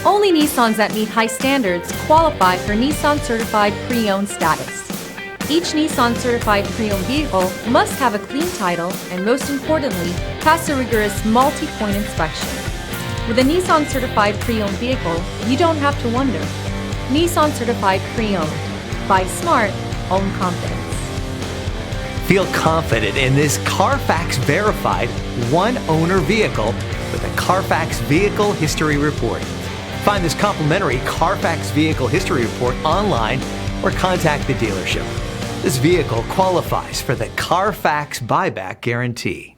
Only Nissans that meet high standards qualify for Nissan Certified Pre-Owned status. Each Nissan Certified Pre-Owned vehicle must have a clean title and, most importantly, pass a rigorous multi-point inspection. With a Nissan Certified Pre-Owned vehicle, you don't have to wonder. Nissan Certified Pre-Owned. Buy smart, own confidence. Feel confident in this Carfax verified one-owner vehicle with a Carfax Vehicle History Report. Find this complimentary Carfax Vehicle History Report online or contact the dealership. This vehicle qualifies for the Carfax Buyback Guarantee.